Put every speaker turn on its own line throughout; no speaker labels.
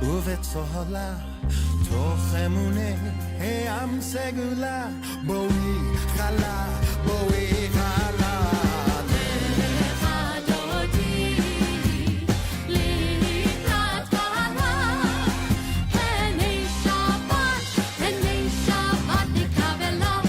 ובצהלה תוך אמוני העם סגולה בואי חלה בואי חלה
נקבלה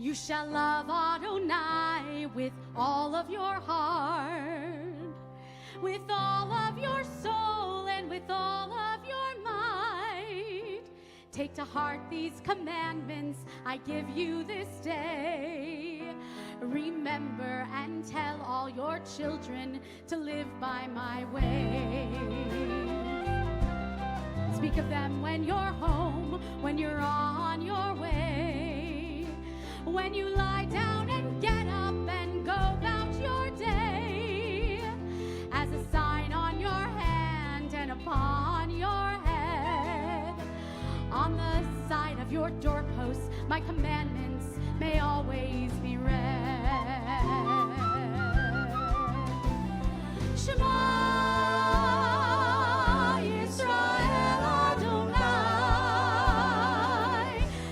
You shall love Adonai with all of your heart, with all of your soul, and with all of your might. Take to heart these commandments I give you this day. Remember and tell all your children to live by my way. Speak of them when you're home, when you're on your way, when you lie down and get up and go about your day, as a sign on your hand and upon your head. On the side of your doorposts, my commandments may always be read. Shema Yisrael Adonai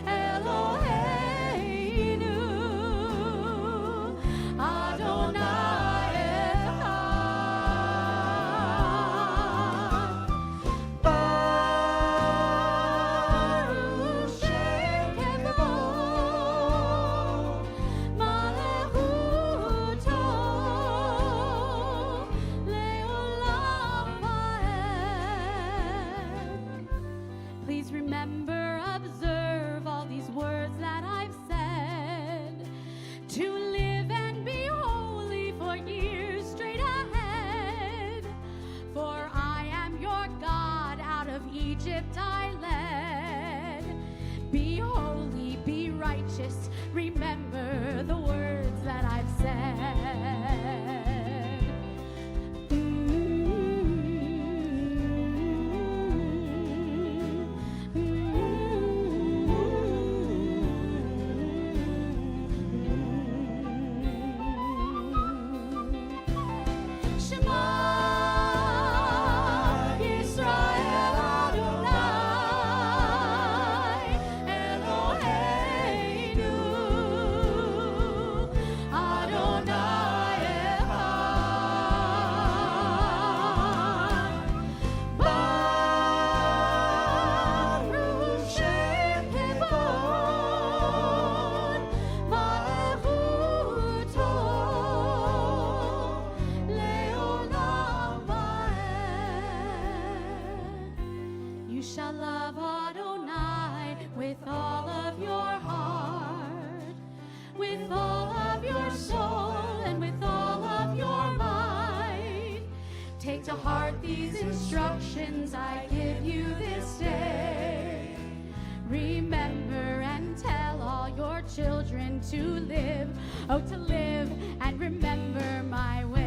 Eloheinu Adonai Echad Baruch Shem Kevod Malachuto Leolam Vaed. Please remember, observe all these words that I've said, to live and be holy for years straight ahead. For I am your God, out of Egypt I led. Be holy, be righteous, remember the words that I've said. Shema Yisrael Adonai Eloheinu Adonai Echad Baruch Shem Kevod Malachuto Leolam Vaed. You shall love Adonai with all of your heart, with all of your soul, and with all of your might. Take to heart these instructions I give you this day. Remember and tell all your children to live, oh, to live and remember my ways.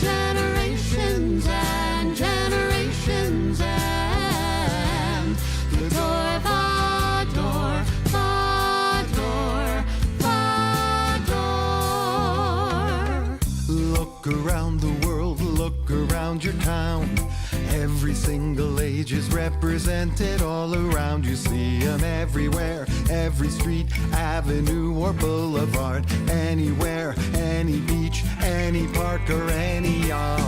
generations and generations and Vador, Vador, Vador, Vador.
Look around the world, look around your town. Every single age is represented all around. You see them everywhere, every street, avenue or boulevard. Anywhere, any beach, any park or any yard.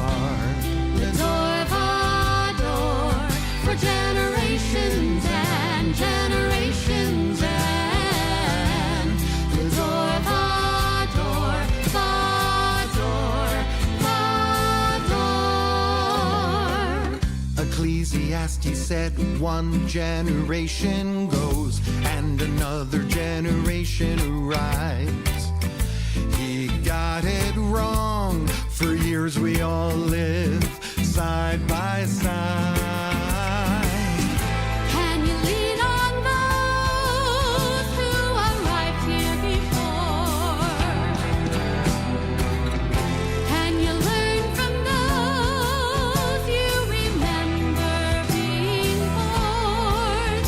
Vador, Vador, for generations and generations and Vador, Vador, Vador, Vador.
Ecclesiastes said one generation goes and another generation arrives. He got it wrong. For years we all live side by side.
Can you lean on those who arrived here before? Can you learn from those you remember being born?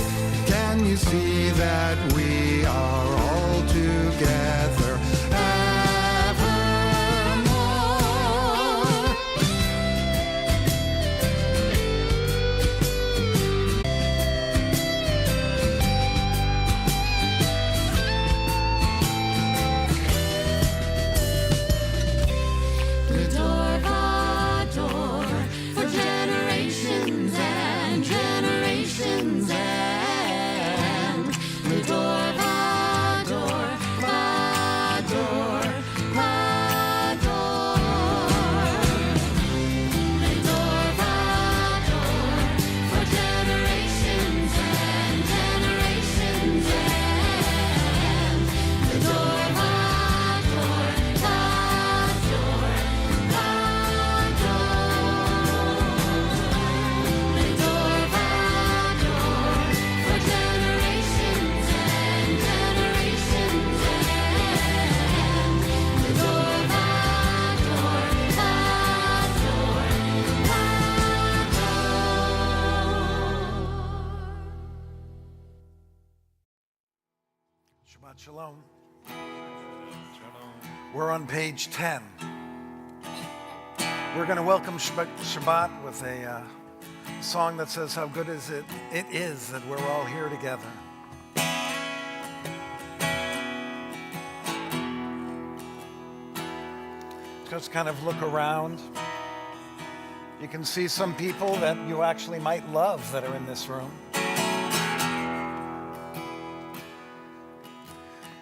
Can you see that we are all together evermore?
Vador, Vador, for generations and generations and Vador, Vador, Vador, Vador. Vador, Vador, for generations and generations and Vador, Vador, Vador, Vador. Vador, Vador, for generations and generations and Vador, Vador, Vador, Vador.
Shabbat Shalom. We're on page 10. We're going to welcome Shabbat with a song that says how good is it is that we're all here together. Just kind of look around. You can see some people that you actually might love that are in this room.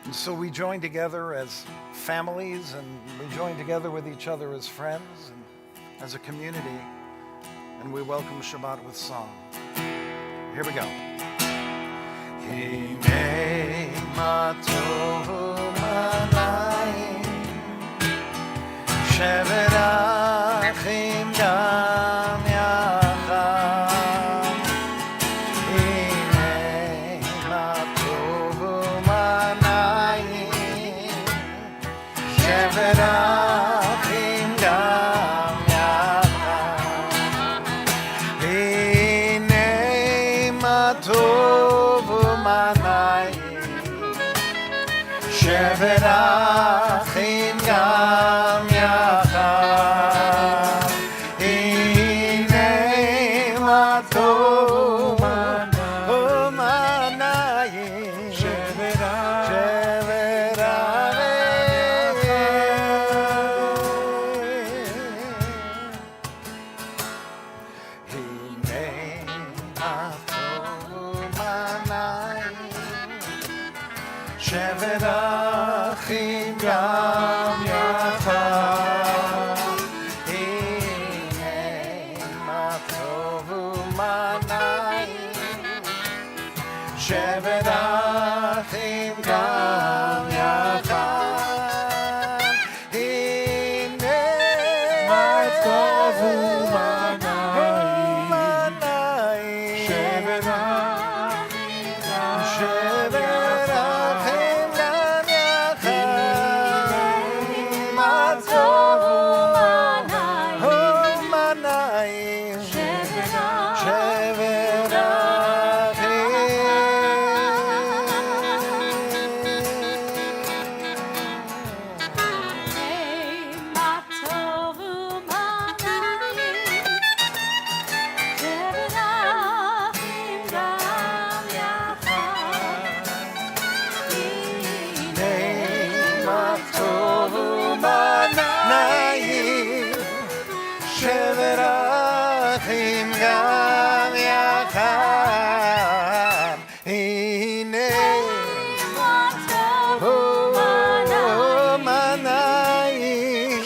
And so we join together as families, and we join together with each other as friends and as a community, and we welcome Shabbat with song. Here we go. Hinei ma tovu manayim, shevet achim gam yachad. Hinei ma tovu manayim, shevet achim gam yachad. Hinei ma tovu manayim, shevet achim gam yachad. Hinei ma tovu manayim, shevet achim gam yachad. Hinei ma tovu manayim, shevet achim gam yachad. Hinei ma tovu manayim, shevet achim gam yachad.
שבת אחים גם יחד, הנה מנעים,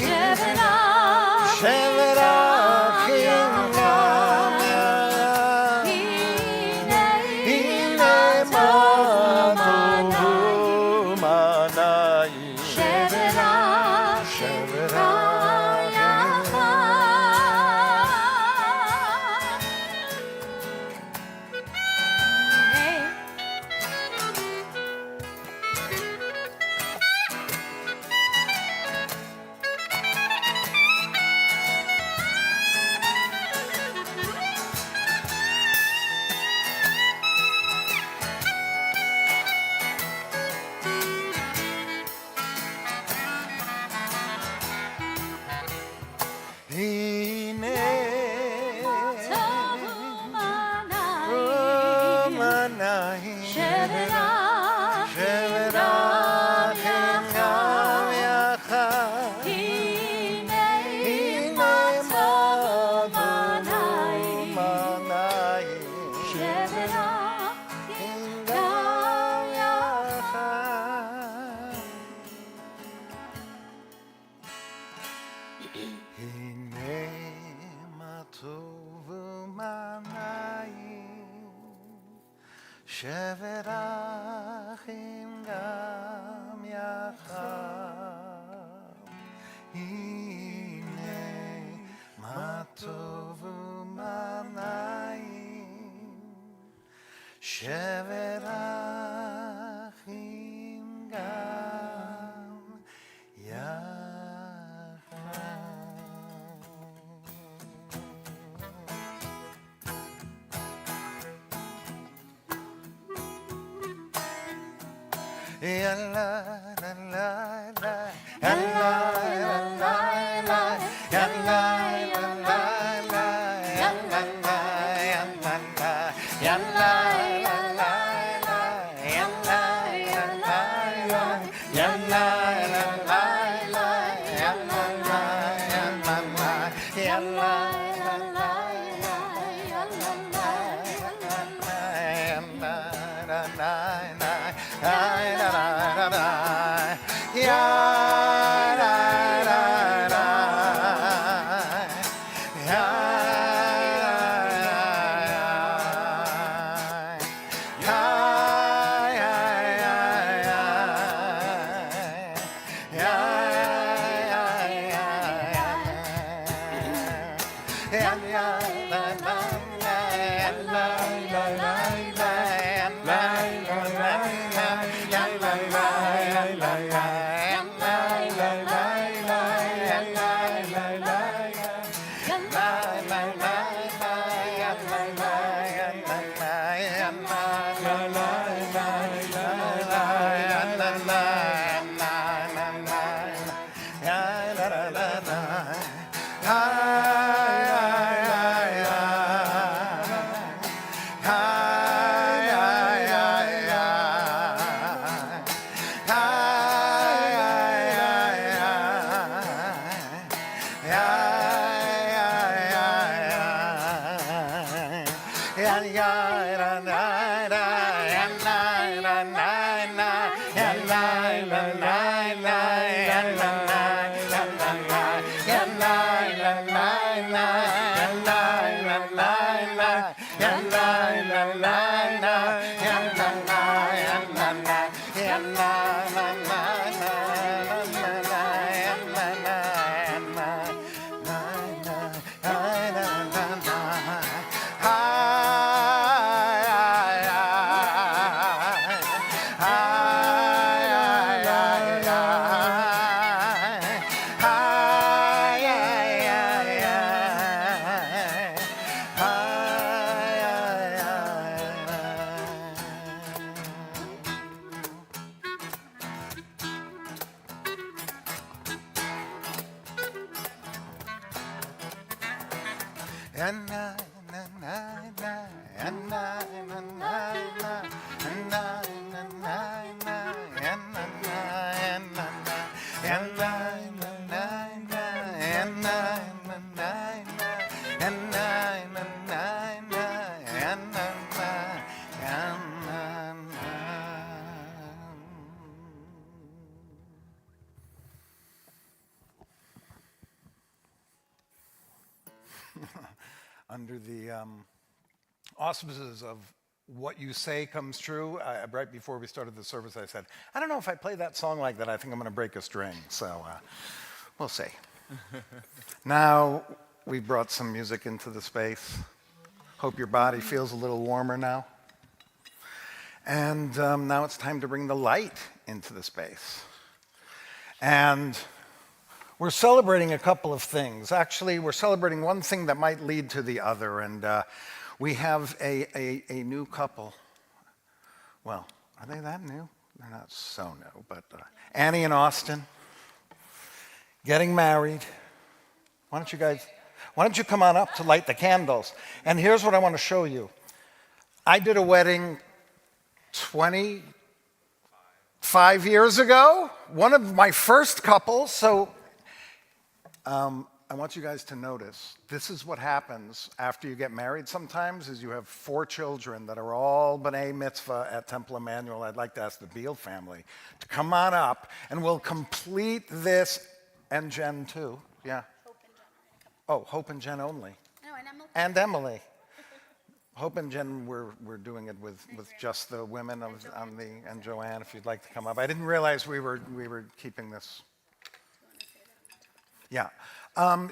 שבת אחים גם יחד, הנה מה טוב מנעים, שבת שבת אחים גם יחד, הנה מה טוב ומה נעים, שבת אחים גם יחד. Yalla la la la, yalla la la la, yalla la la la, yalla la yalla la, yalla la la la, yalla la la la, yalla la la la, yalla la yalla la, yalla la la la, yalla la la la.
and I, and I, and I, and under the auspices of what you say comes true, right before we started the service, I said, I don't know if I play that song like that, I think I'm going to break a string. So we'll see. Now we've brought some music into the space. Hope your body feels a little warmer now. And now it's time to bring the light into the space. And we're celebrating a couple of things. Actually, we're celebrating one thing that might lead to the other. And we have a new couple. Well, are they that new? They're not so new, but Annie and Austin getting married. Why don't you come on up to light the candles? And here's what I want to show you. I did a wedding 25 years ago, one of my first couples. So I want you guys to notice, this is what happens after you get married sometimes, is you have 4 children that are all B'nai Mitzvah at Temple Emanuel. I'd like to ask the Beal family to come on up, and we'll complete this, and Jen too. Yeah. Hope and Jen only.
No, and Emily.
And Emily. Hope and Jen, we're doing it with just the women and Joanne, if you'd like to come up. I didn't realize we were keeping this. Yeah.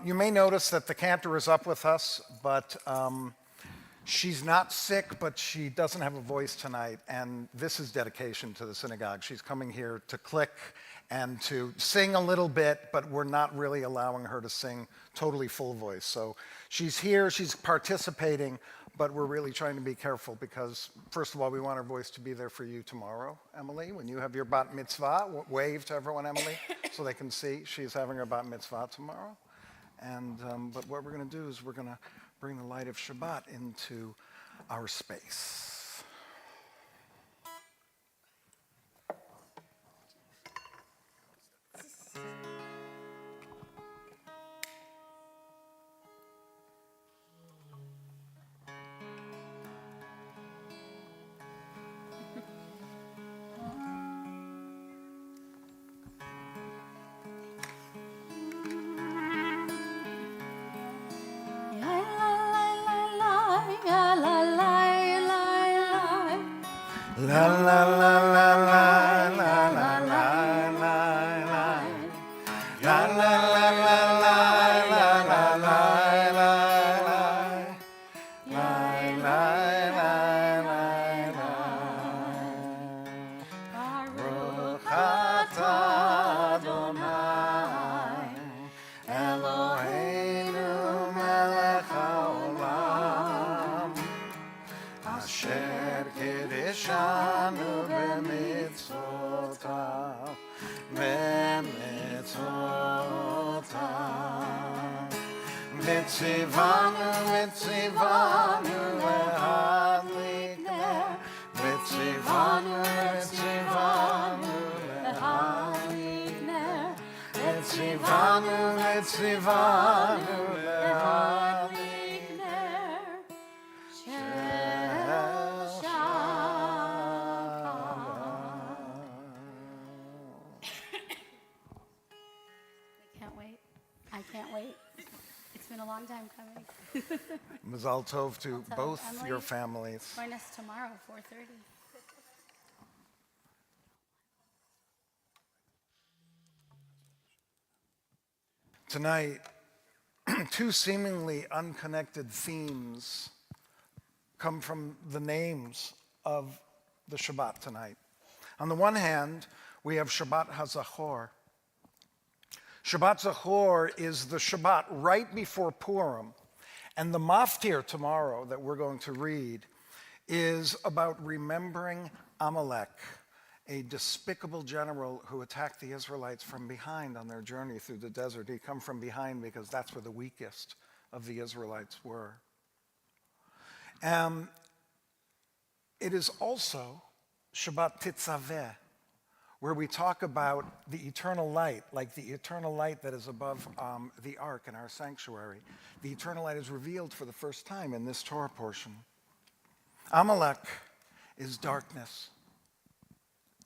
You may notice that the Cantor is up with us, but she's not sick, but she doesn't have a voice tonight, and this is dedication to the synagogue. She's coming here to click and to sing a little bit, but we're not really allowing her to sing totally full voice. So she's here, she's participating, but we're really trying to be careful because, first of all, we want her voice to be there for you tomorrow, Emily, when you have your bat mitzvah. Wave to everyone, Emily, so they can see she's having her bat mitzvah tomorrow. And but what we're going to do is we're going to bring the light of Shabbat into our space. La la la la la la la la la la la la Mitzivanu, mitzivanu, lehadlikner. Mitzivanu, mitzivanu, lehadlikner. Mitzivanu, mitzivanu, lehadlikner. Shel Shabbat.
I can't wait. It's been a long time coming.
Mazal tov to both
Emily,
your families.
Join us tomorrow, 4:30.
Tonight, 2 seemingly unconnected themes come from the names of the Shabbat tonight. On the one hand, we have Shabbat HaZachor. Shabbat Zachor is the Shabbat right before Purim. And the maftir tomorrow that we're going to read is about remembering Amalek, a despicable general who attacked the Israelites from behind on their journey through the desert. He come from behind because that's where the weakest of the Israelites were. It is also Shabbat Titzaveh, where we talk about the eternal light, like the eternal light that is above the ark in our sanctuary. The eternal light is revealed for the first time in this Torah portion. Amalek is darkness,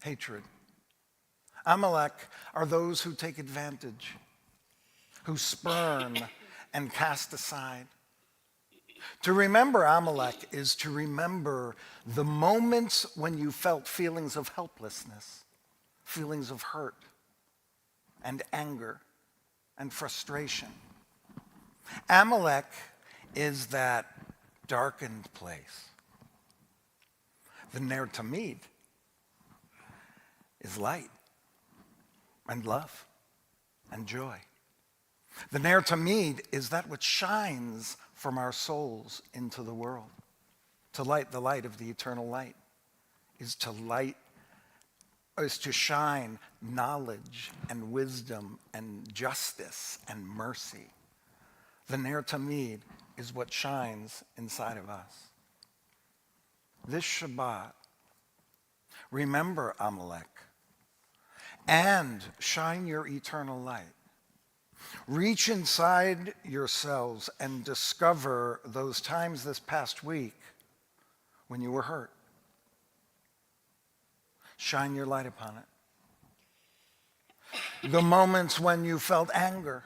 hatred. Amalek are those who take advantage, who spurn and cast aside. To remember Amalek is to remember the moments when you felt feelings of helplessness, feelings of hurt and anger and frustration. Amalek is that darkened place. The Ner Tamid is light and love and joy. The Ner Tamid is that which shines from our souls into the world. To light the light of the eternal light is to shine knowledge and wisdom and justice and mercy. The Ner Tamid is what shines inside of us. This Shabbat, remember Amalek and shine your eternal light. Reach inside yourselves and discover those times this past week when you were hurt. Shine your light upon it. The moments when you felt anger.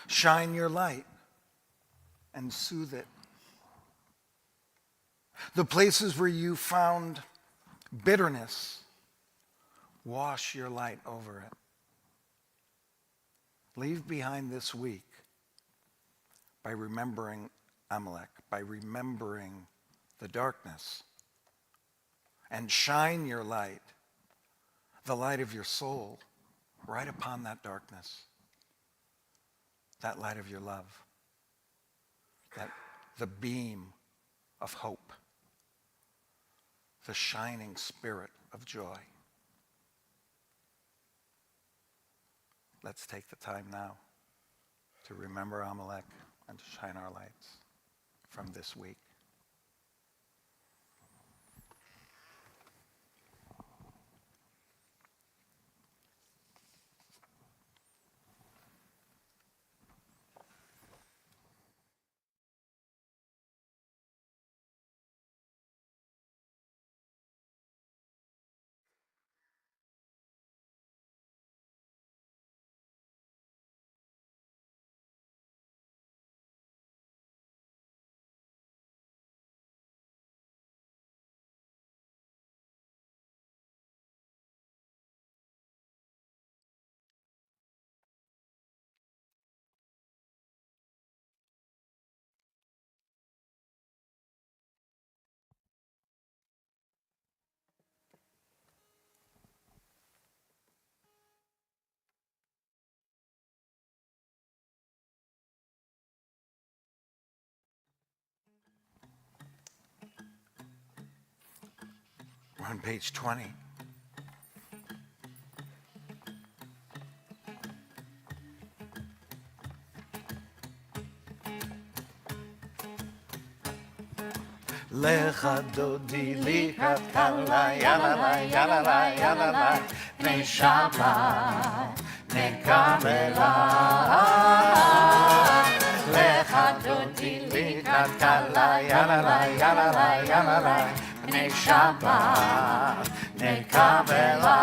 Shine your light and soothe it. The places where you found bitterness, wash your light over it. Leave behind this week by remembering Amalek, by remembering the darkness, and shine your light, the light of your soul, right upon that darkness, that light of your love, the beam of hope, the shining spirit of joy. Let's take the time now to remember Amalek and to shine our lights from this week. We're on page 20. Lecha dodi likat kala yalala yalala yalala ne Shabbat ne kabela. Lecha dodi likat kala yalala yalala yalala ne Shabbat ne kabela.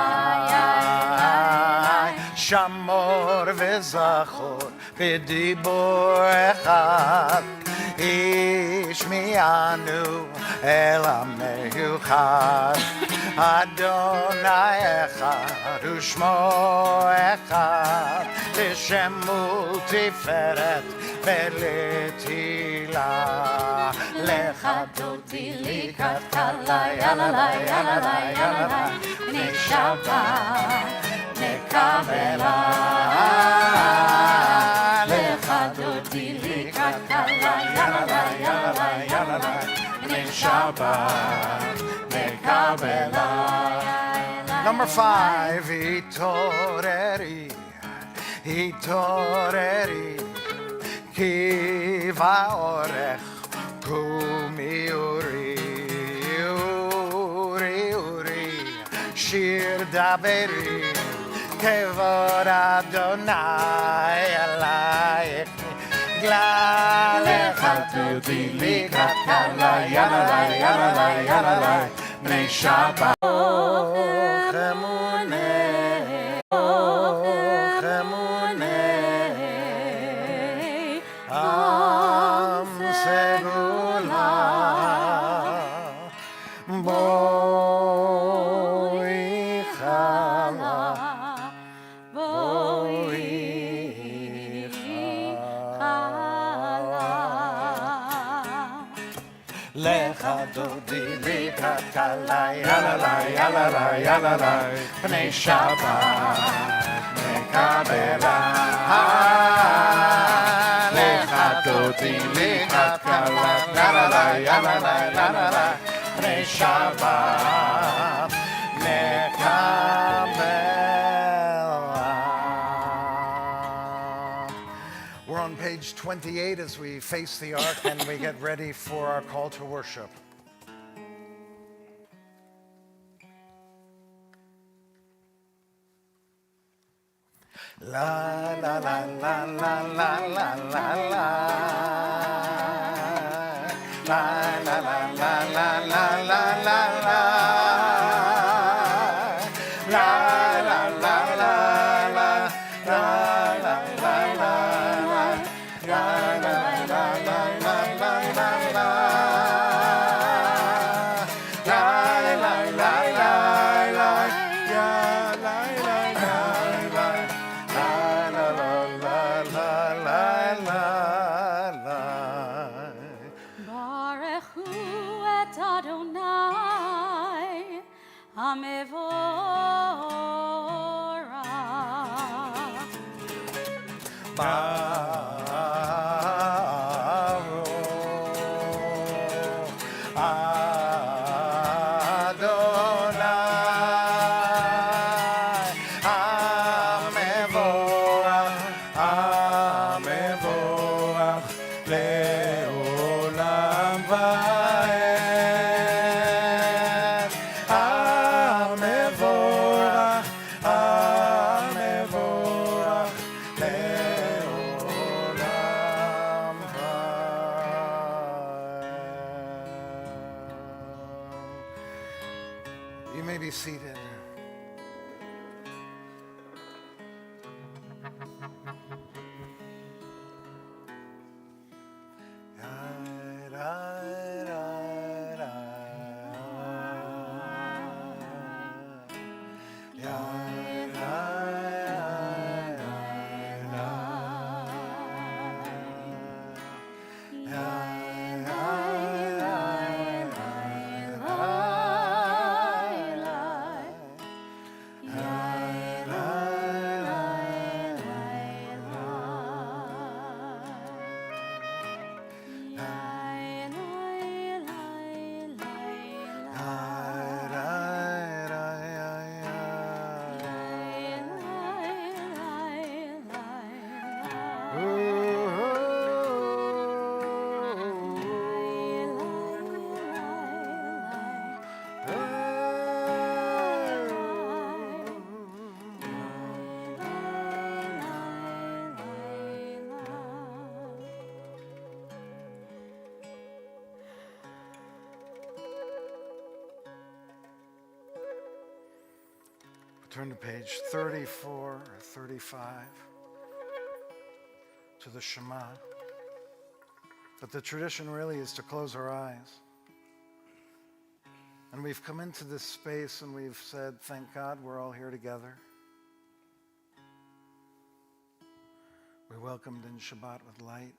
Shamor vezachor b'dibur echad ishmianu el ha-meuchad Adonai echad u'shmo echad l'shem u'tiferet ve'letila lecha dodi likat kala yalala yalala yalala ne Shabbat ne kabela. Lecha dodi likat kala yalala yalala yalala ne Shabbat ne kabela. Number 5, hitoreri, hitoreri, ki va'orech kumi uri, uri, uri, shir מדברים כבוד אדוני עלייך נגלה לך תודי לקראת קלה ינלי ינלי ינלי בני שבת חמונה עם סגולה בואי חלה בואי חלה לך דודי לקראת קלה יללה יללה יללה פני שבת מקבלה לך דודי לקראת קלה יללה יללה יללה פני שבת מקבלה. We're on page 28 as we face the ark and we get ready for our call to worship. La la la la la la la la la la la la la la la la la la la la Be seated. Turn to page 34 or 35 to the Shema. But the tradition really is to close our eyes. And we've come into this space and we've said, thank God we're all here together. We welcomed in Shabbat with light.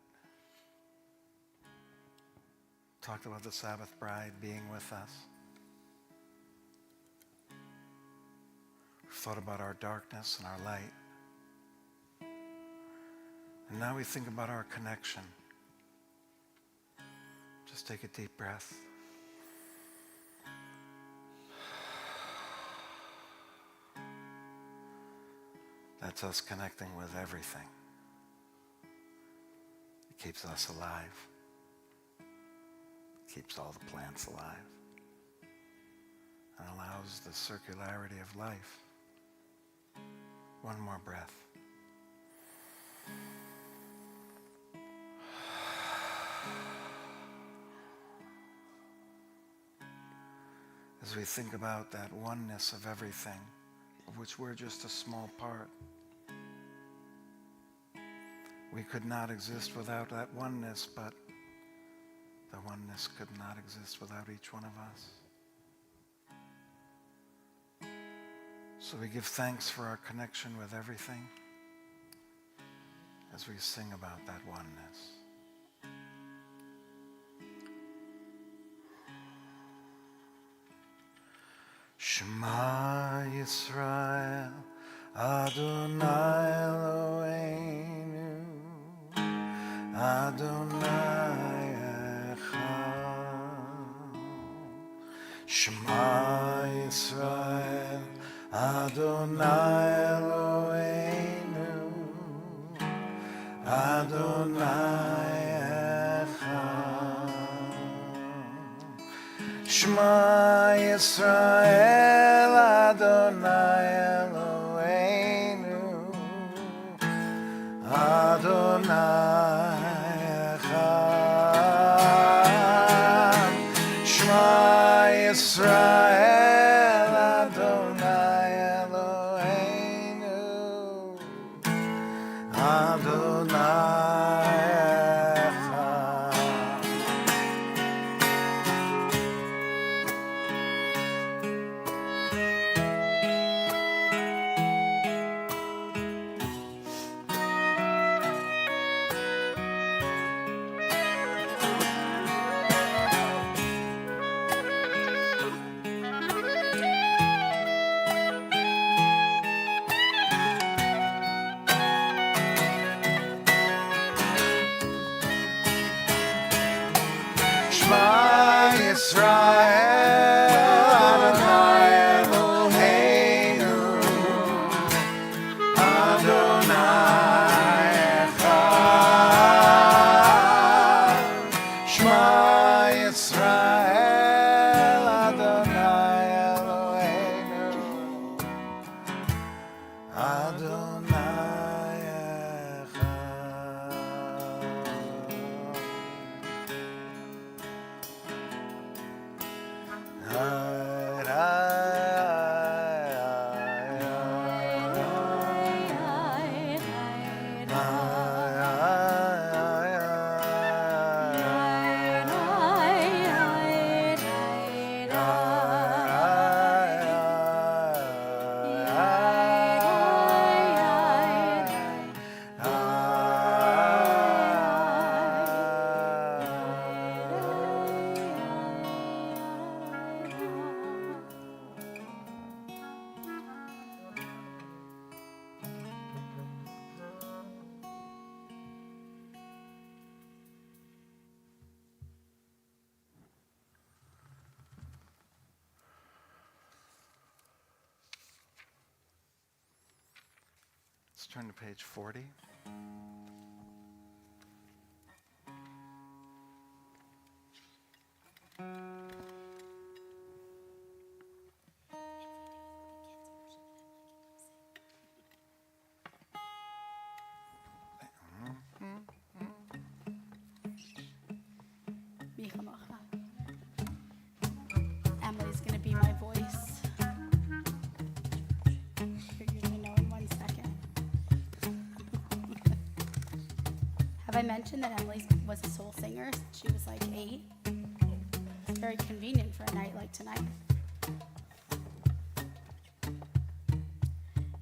Talked about the Sabbath bride being with us. We've thought about our darkness and our light. And now we think about our connection. Just take a deep breath. That's us connecting with everything. It keeps us alive. It keeps all the plants alive. And allows the circularity of life. One more breath. As we think about that oneness of everything, of which we're just a small part. We could not exist without that oneness, but the oneness could not exist without each one of us. So we give thanks for our connection with everything as we sing about that oneness. Shema Yisrael, Adonai Eloheinu, Adonai Echad. Shema Yisrael, Adonai Eloheinu, Adonai Echad. Shema Yisrael, Adonai Eloheinu, Adonai Echad. Shema Yisrael, Adonai Eloheinu, Adonai Echad. Shema Yisrael, Adonai Eloheinu, Adonai Echad. Shema Yisrael, Adonai Eloheinu, Adonai Echad. Let's turn to page 40.
Emily's going to be my voice. You're going to know in 1 second. Have I mentioned that Emily was a soul singer? She was like 8. It's very convenient for a night like tonight.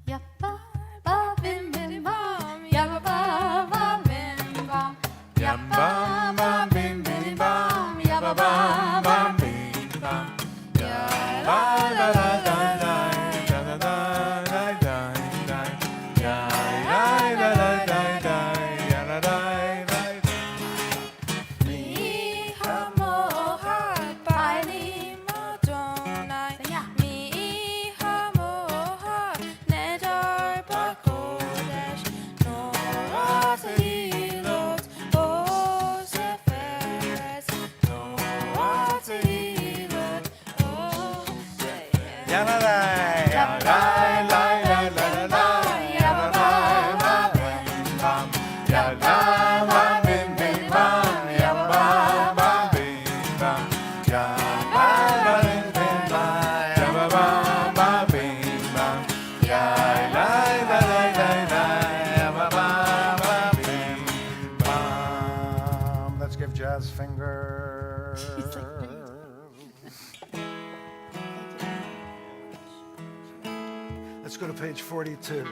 Yappa ba bim bim bam, yappa ba bim bam, yappa ba bim bim bam, yappa ba bim bam, ya la la la la la, da da da da da da, ya la la la la la, ya la la la. Mi hamohat bali madon.
give jazz fingers. Let's go to page 42.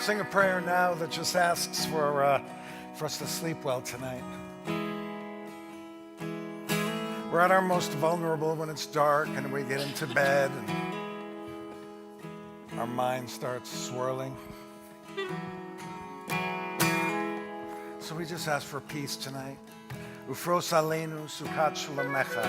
Sing a prayer now that just asks for us to sleep well tonight. We're at our most vulnerable when it's dark and we get into bed and our mind starts swirling. So we just ask for peace tonight. Ufros aleinu sukat shalamecha.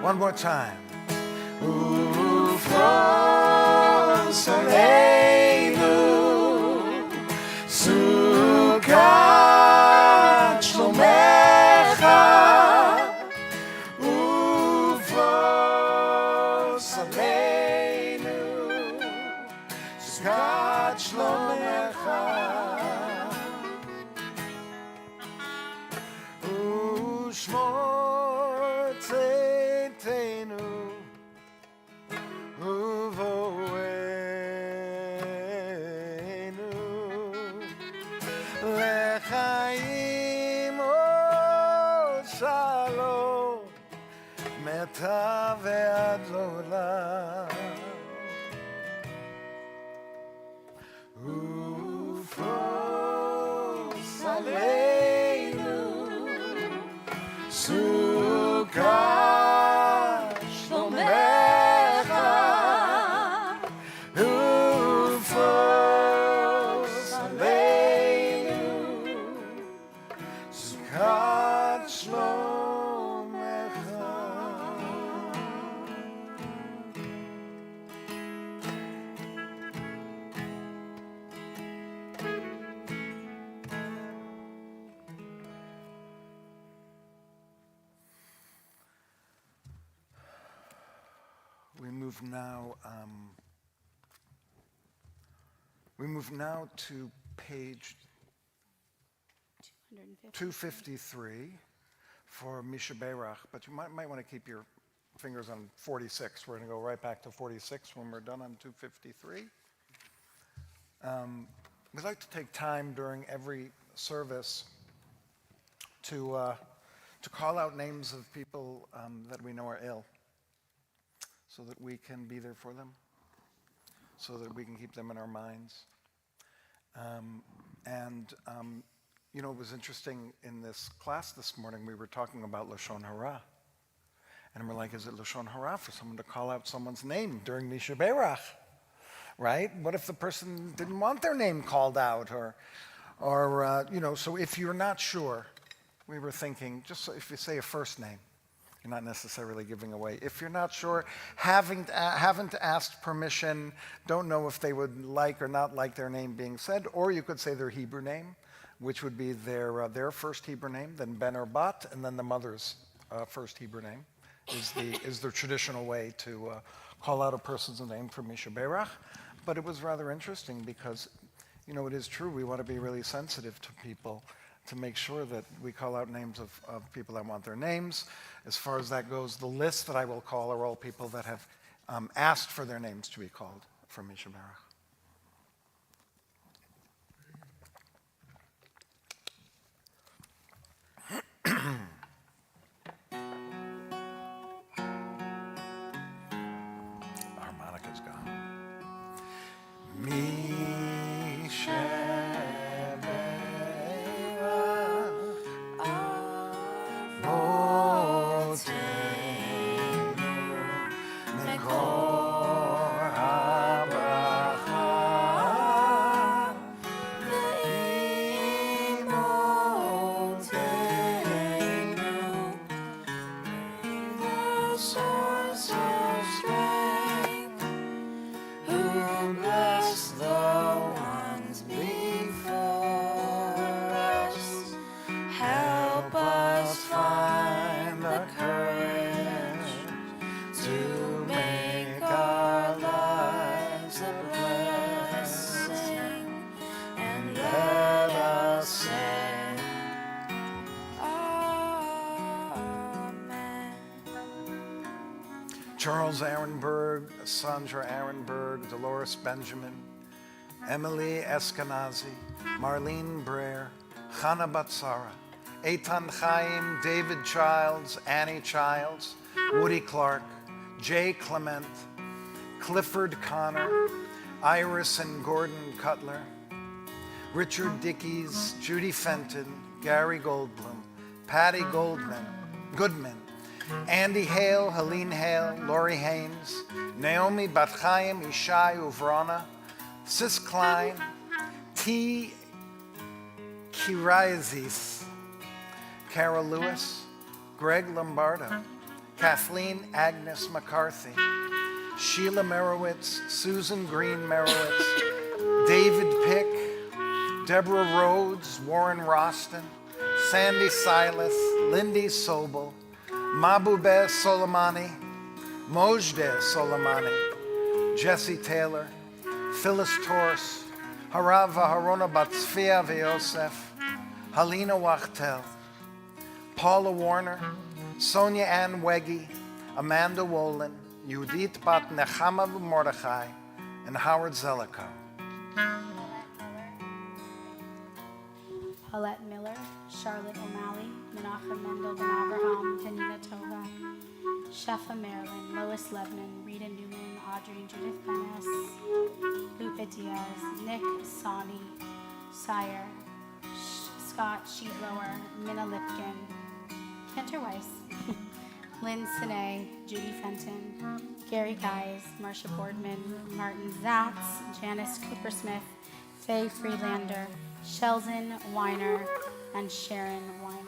One more time. Ufros aleinu sukat shlomecha. Ufros aleinu sukat shlomecha. Ushmor tzedenu uvoenu lechaim shalom meta ve'ad l'olam. Ufros aleinu sukat shlomecha. Ufros aleinu sukat shlomecha. We move now to page 253 for Misha Berach, but you might want to keep your fingers on 46. We're going to go right back to 46 when we're done on 253. We'd like to take time during every service to call out names of people that we know are ill, so that we can be there for them, so that we can keep them in our minds. You know, it was interesting in this class this morning, we were talking about Lashon Hara. And we're like, is it Lashon Hara for someone to call out someone's name during Misha Berach? Right? What if the person didn't want their name called out? You know, so if you're not sure, we were thinking, just so if you say a first name, you're not necessarily giving away. If you're not sure, haven't asked permission, don't know if they would like or not like their name being said, or you could say their Hebrew name, which would be their first Hebrew name, then Ben or Bat, and then the mother's first Hebrew name is the traditional way to call out a person's name for Misha Berach. But it was rather interesting because, you know, it is true, we want to be really sensitive to people to make sure that we call out names of people that want their names. As far as that goes, the list that I will call are all people that have asked for their names to be called for Misha Berach. Harmonica's gone.
Shalom.
to make our lives a blessing, and let us say,
Amen.
Charles Arenberg, Sandra Arenberg, Dolores Benjamin, Emily Eskenazi, Marlene Brer, Chana Batsara, Eitan Chaim, David Childs, Annie Childs, Woody Clark, Jay Clement, Clifford Connor, Iris and Gordon Cutler, Richard Dickies, Judy Fenton, Gary Goldblum, Patty Goodman, Andy Hale, Helene Hale, Lori Haynes, Naomi Batchaim, Ishai Uvrana, Sis Klein, T. Kiraizis, Carol Lewis, Greg Lombardo, Kathleen Agnes McCarthy, Sheila Merowitz, Susan Green Merowitz, David Pick, Deborah Rhodes, Warren Roston, Sandy Silas, Lindy Sobel, Mabube Soleimani, Mojde Soleimani, Jesse Taylor, Phyllis Torres, Harav Harona Batzfia Vyosef, Halina Wachtel, Paula Warner, Sonia Ann Weggy, Amanda Wolin, Yudit Bat Nechama Mordechai, and Howard Zelikow.
Paulette Miller, Charlotte O'Malley, Menachem Mendel Ben Abraham, Penina Tova, Shefa Marilyn, Lois Lebman, Rita Newman, Audrey Judith Benes, Lupe Diaz, Nick Sani, Sire, Scott Sheeblower, Minna Lipkin, Cantor Weiss, Lynn Sine, Judy Fenton, Gary Guys, Marcia Boardman, Martin Zatz, Janice Coopersmith, Faye Freelander, Sheldon Weiner, and Sharon Weiner.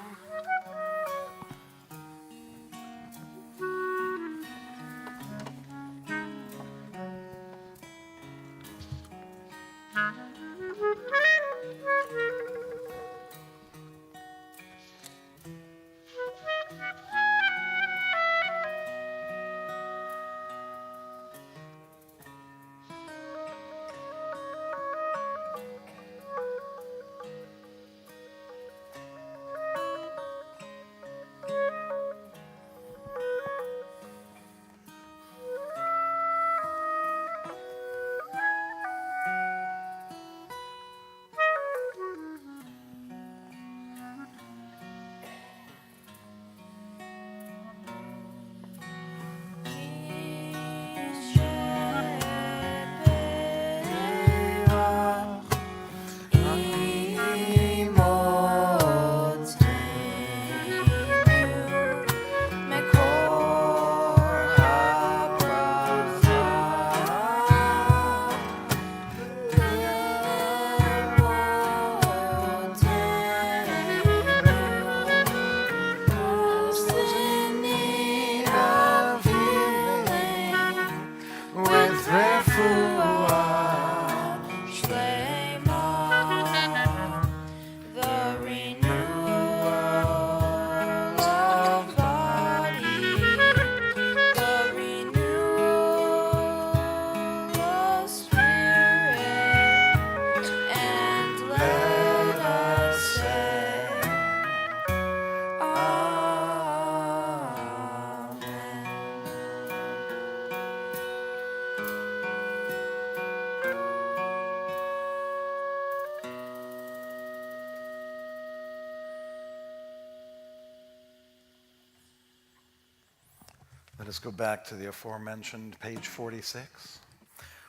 Let us go back to the aforementioned page 46.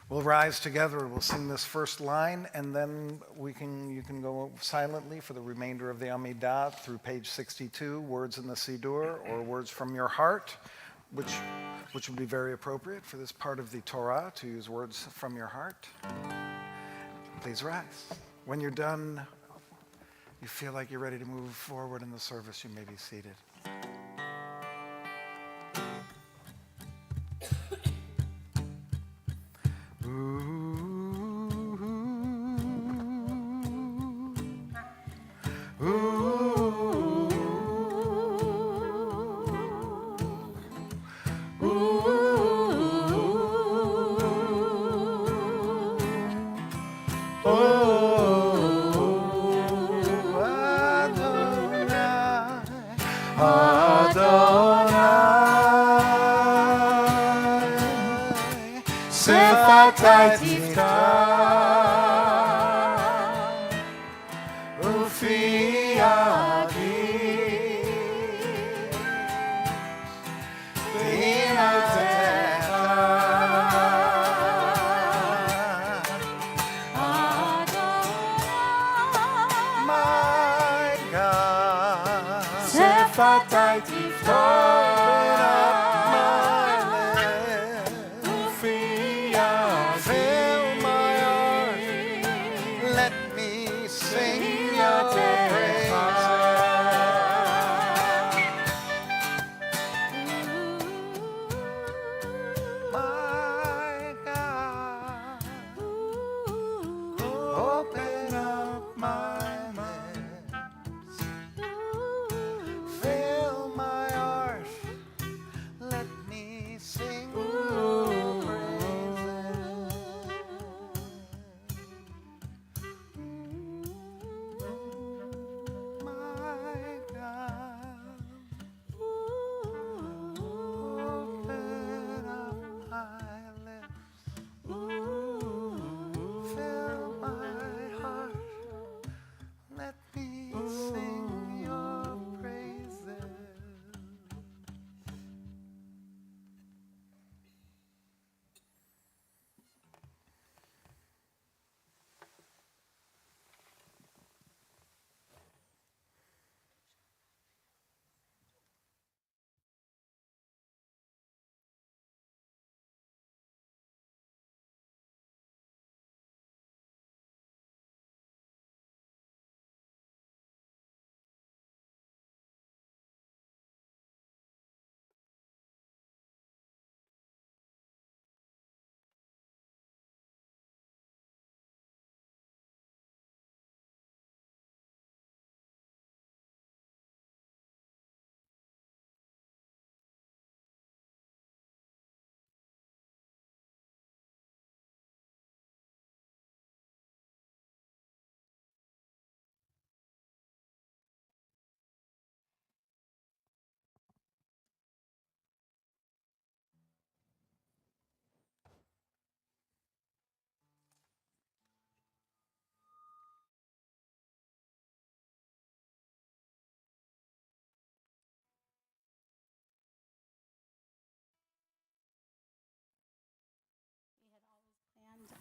We'll rise together, we'll sing this first line, and then you can go silently for the remainder of the Amidah through page 62, words in the Siddur, or words from your heart, which would be very appropriate for this part of the Torah, to use words from your heart. Please rise. When you're done, you feel like you're ready to move forward in the service, you may be seated. Ooh.
שפתי תפתח ופי יגיד בהינתך My God שפתי תפתח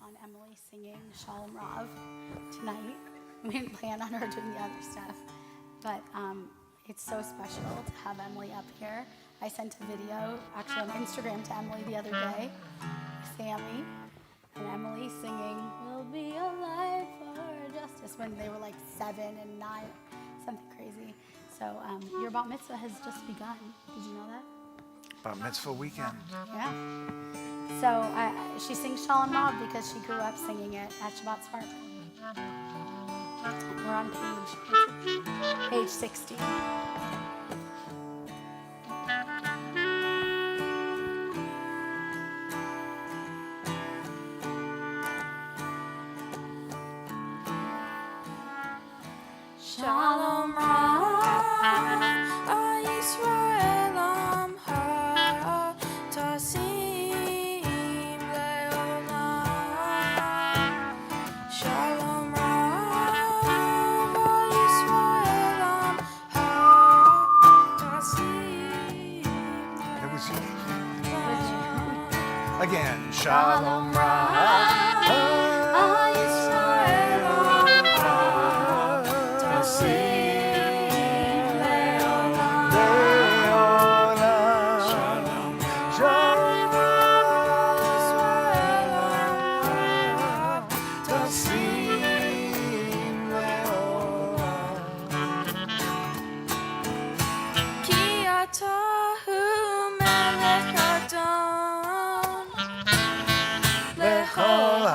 on Emily singing Shalom Rav tonight. We didn't plan on her doing the other stuff, but it's so special to have Emily up here. I sent a video actually on Instagram to Emily the other day, Sammy, and Emily singing "We'll Be Alive for Justice" when they were like 7 and 9, something crazy. So your bat mitzvah has just begun. Did you know that?
Bat mitzvah weekend.
Yeah. So she sings Shalom Rav because she grew up singing it at Shabbat Spark. We're on page 60.
Shalom Rav, Yisrael Amcha, Tasim Leolam. Shalom Rav, Yisrael Amcha, Tasim Leolam.
Again, Shalom Rav.
Lechol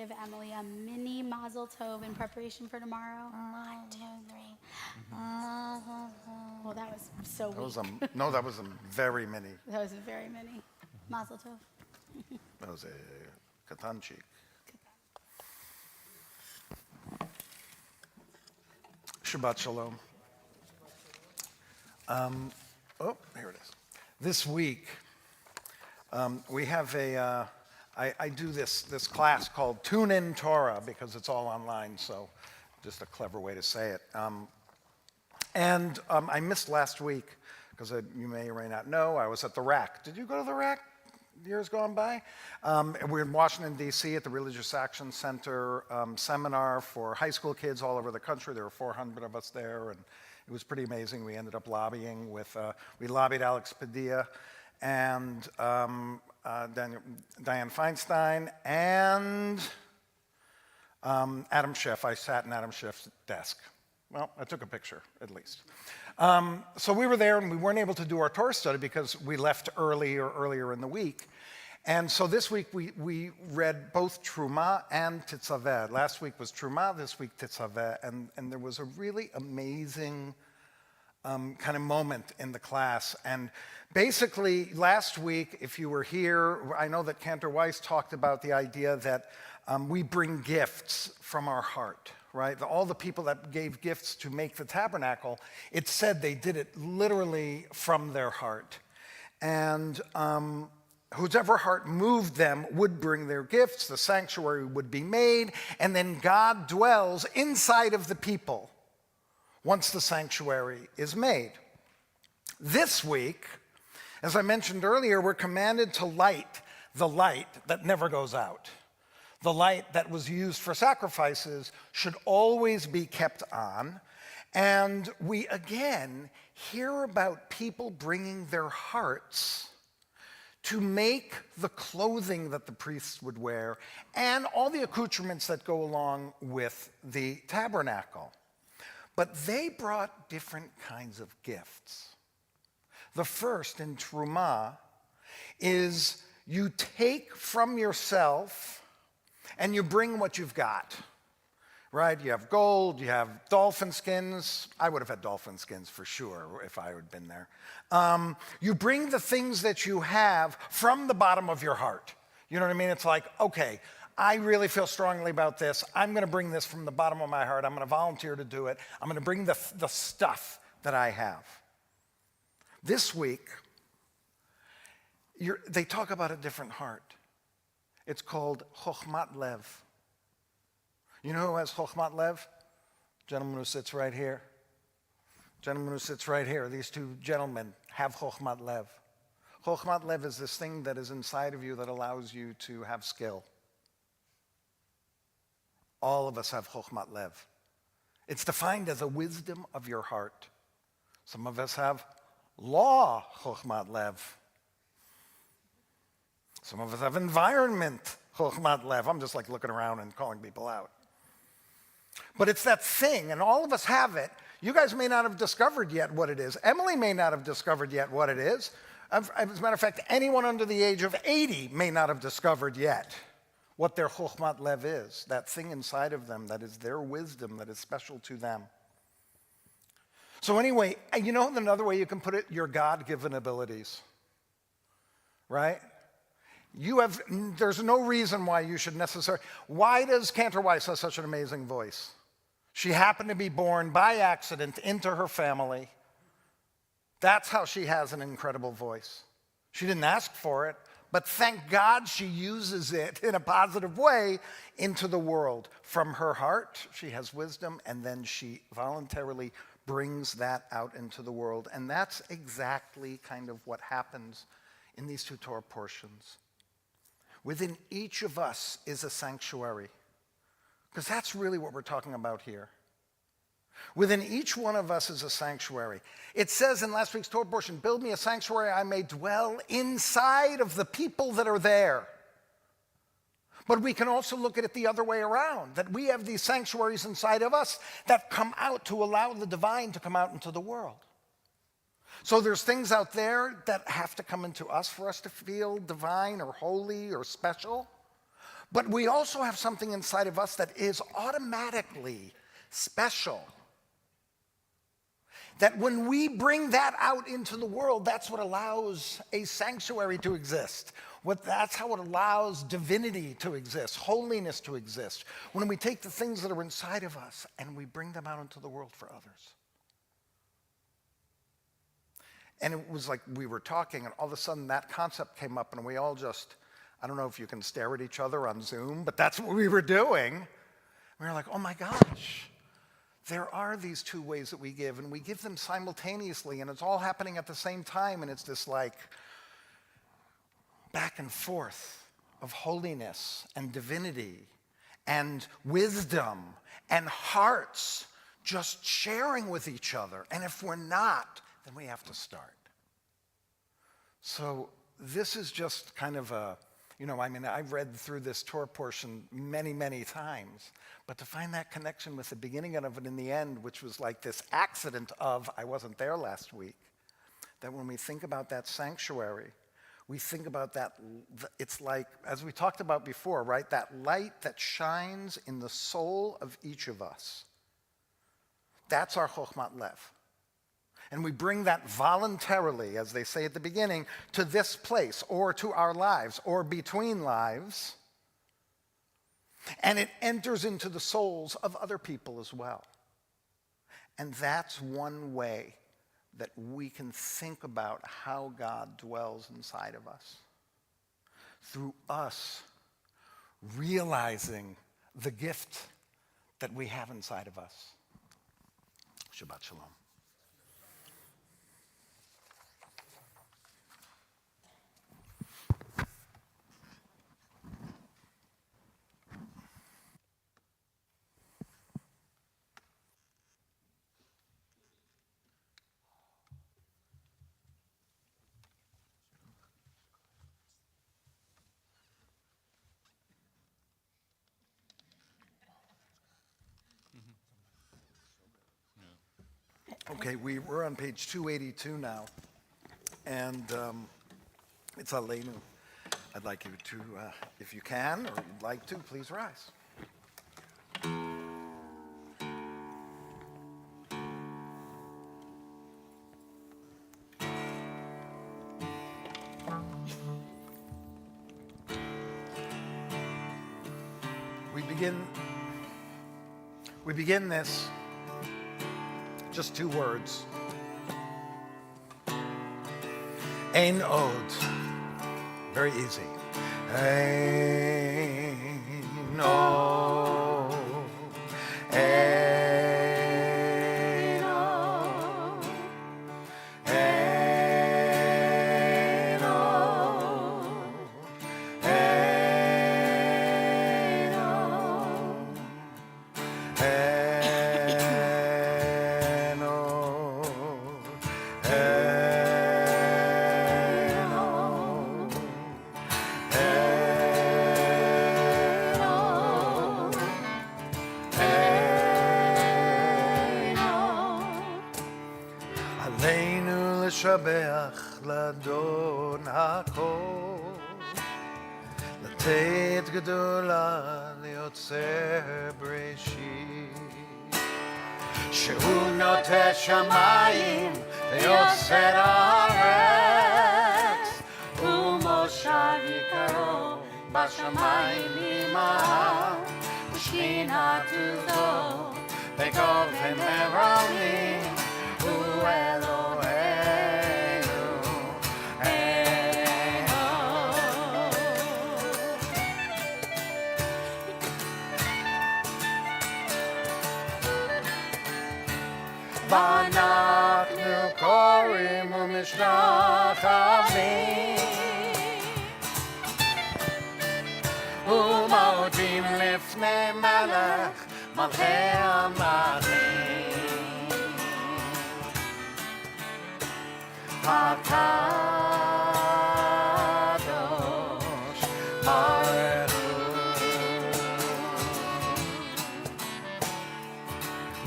give Emily a mini mazel tov in preparation for tomorrow?
1, 2, 3.
Well, that was so
That
weak.
was no, that was a very many.
That was very many. Mazel tov.
That was a katanchik. Shabbat Shalom. Here it is. This week, we have I do this class called Tune In Torah because it's all online, so just a clever way to say it. I missed last week because you may or may not know, I was at the RAC. Did you go to the RAC years gone by? We're in Washington, D.C. at the Religious Action Center seminar for high school kids all over the country. There were 400 of us there, and it was pretty amazing. We ended up lobbying with, we lobbied Alex Padilla and Dianne Feinstein and Adam Schiff. I sat in Adam Schiff's desk. Well, I took a picture, at least. So we were there, and we weren't able to do our Torah study because we left earlier in the week. And so this week, we read both Truma and Tetzaveh. Last week was Truma, this week Tetzaveh. And there was a really amazing kind of moment in the class. And basically, last week, if you were here, I know that Cantor Weiss talked about the idea that we bring gifts from our heart. Right? All the people that gave gifts to make the tabernacle, it said they did it literally from their heart. And whoever heart moved them would bring their gifts, the sanctuary would be made, and then God dwells inside of the people once the sanctuary is made. This week, as I mentioned earlier, we're commanded to light the light that never goes out. The light that was used for sacrifices should always be kept on. And we again hear about people bringing their hearts to make the clothing that the priests would wear and all the accoutrements that go along with the tabernacle. But they brought different kinds of gifts. The first in Truma is you take from yourself and you bring what you've got, right? You have gold, you have dolphin skins. I would have had dolphin skins for sure if I had been there. You bring the things that you have from the bottom of your heart. You know what I mean? It's like, okay, I really feel strongly about this. I'm going to bring this from the bottom of my heart. I'm going to volunteer to do it. I'm going to bring the stuff that I have. This week, they talk about a different heart. It's called Chochmat Lev. You know who has Chochmat Lev? Gentleman who sits right here. Gentleman who sits right here. These two gentlemen have Chochmat Lev. Chochmat Lev is this thing that is inside of you that allows you to have skill. All of us have Chochmat Lev. It's defined as a wisdom of your heart. Some of us have law Chochmat Lev. Some of us have environment Chochmat Lev. I'm just like looking around and calling people out. But it's that thing, and all of us have it. You guys may not have discovered yet what it is. Emily may not have discovered yet what it is. As a matter of fact, anyone under the age of 80 may not have discovered yet what their Chochmat Lev is, that thing inside of them that is their wisdom, that is special to them. So anyway, you know another way you can put it? Your God-given abilities, right? There's no reason why you should necessarily. Why does Cantor Weiss have such an amazing voice? She happened to be born by accident into her family. That's how she has an incredible voice. She didn't ask for it, but thank God she uses it in a positive way into the world. From her heart, she has wisdom, and then she voluntarily brings that out into the world. And that's exactly kind of what happens in these two Torah portions. Within each of us is a sanctuary, because that's really what we're talking about here. Within each one of us is a sanctuary. It says in last week's Torah portion, build me a sanctuary I may dwell inside of the people that are there. But we can also look at it the other way around, that we have these sanctuaries inside of us that come out to allow the divine to come out into the world. So there's things out there that have to come into us for us to feel divine or holy or special. But we also have something inside of us that is automatically special. That when we bring that out into the world, that's what allows a sanctuary to exist. That's how it allows divinity to exist, holiness to exist. When we take the things that are inside of us and we bring them out into the world for others. And it was like we were talking, and all of a sudden that concept came up, and we all just, I don't know if you can stare at each other on Zoom, but that's what we were doing. We were like, oh my gosh. There are these two ways that we give, and we give them simultaneously, and it's all happening at the same time, and it's this like back and forth of holiness and divinity and wisdom and hearts just sharing with each other. And if we're not, then we have to start. So this is just kind of a, I've read through this Torah portion many, many times, but to find that connection with the beginning of it and the end, which was like this accident of, I wasn't there last week, that when we think about that sanctuary, we think about that, it's like, as we talked about before, right, that light that shines in the soul of each of us. That's our Chokhmat Lev. And we bring that voluntarily, as they say at the beginning, to this place, or to our lives, or between lives. And it enters into the souls of other people as well. And that's one way that we can think about how God dwells inside of us. Through us realizing the gift that we have inside of us. Shabbat Shalom. Okay, we're on page 282 now, and it's Aleinu. I'd like you to, if you can, or you'd like to, please rise. We begin this. Just two words. Ein od. Very easy. Ein od. Ein od. Ein od. Ein od. לשבח לאדון הכל, לתת גדולה ליוצר בראשית, שהוא נוטה שמיים ויוסר הארץ, ומושב יקרו בשמיים עמם, ושכינת עוזו בגובה מרמים, הוא אלוהינו. ואנחנו קוראים ומשתחווים ומודים לפני מלך מלכי המלכים הקדוש ברוך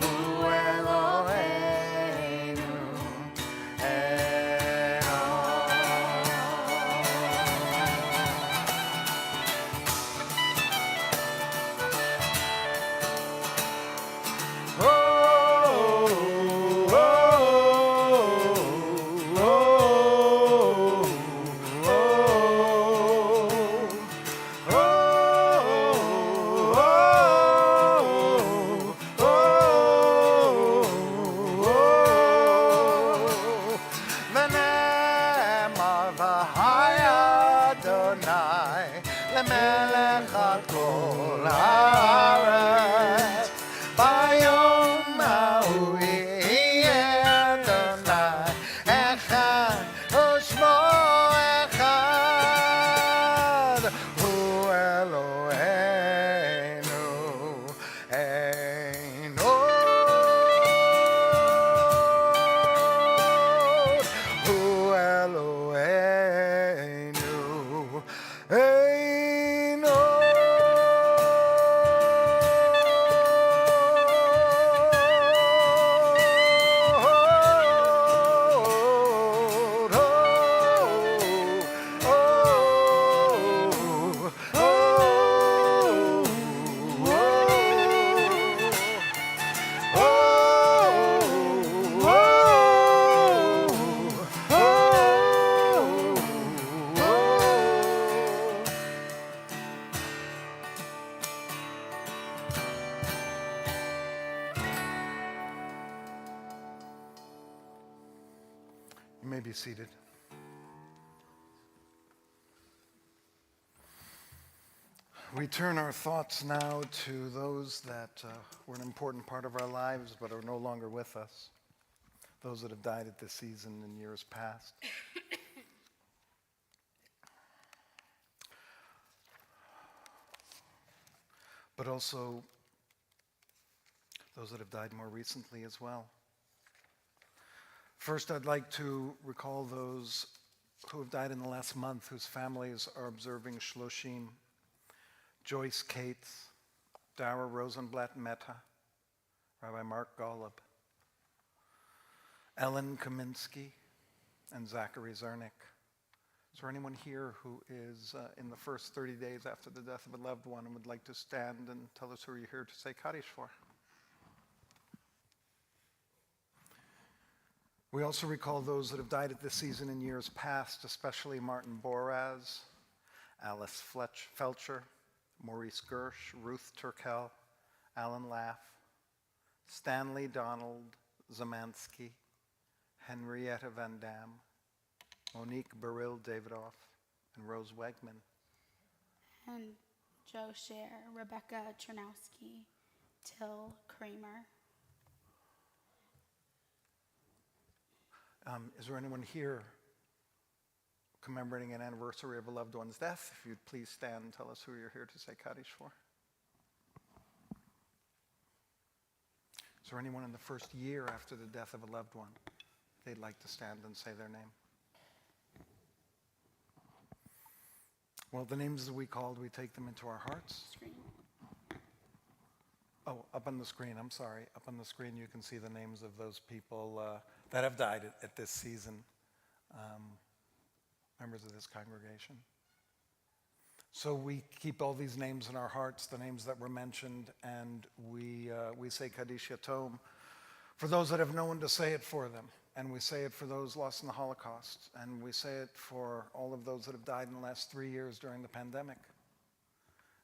הוא אלוהינו אלוהינו. You may be seated. We turn our thoughts now to those that were an important part of our lives but are no longer with us, those that have died at this season in years past. But also those that have died more recently as well. First, I'd like to recall those who have died in the last month, whose families are observing Shloshim. Joyce Cates, Dara Rosenblatt Mehta, Rabbi Mark Golub, Ellen Kaminsky, and Zachary Zernick. Is there anyone here who is in the first 30 days after the death of a loved one and would like to stand and tell us who you're here to say Kaddish for? We also recall those that have died at this season in years past, especially Martin Boraz, Alice Felcher, Maurice Gersh, Ruth Turkel, Alan Laff, Stanley Donald Zamansky, Henrietta Van Dam, Monique Beryl Davidoff, and Rose Wegman.
And Joe Scher, Rebecca Chernowski, Till Kramer.
Is there anyone here commemorating an anniversary of a loved one's death? If you'd please stand and tell us who you're here to say Kaddish for. Is there anyone in the first year after the death of a loved one they'd like to stand and say their name? Well, the names that we called, we take them into our hearts.
Screen.
Oh, up on the screen, I'm sorry. Up on the screen you can see the names of those people that have died at this season, members of this congregation. So we keep all these names in our hearts, the names that were mentioned, and we say Kaddish Yatom for those that have no one to say it for them. And we say it for those lost in the Holocaust. And we say it for all of those that have died in the last 3 years during the pandemic.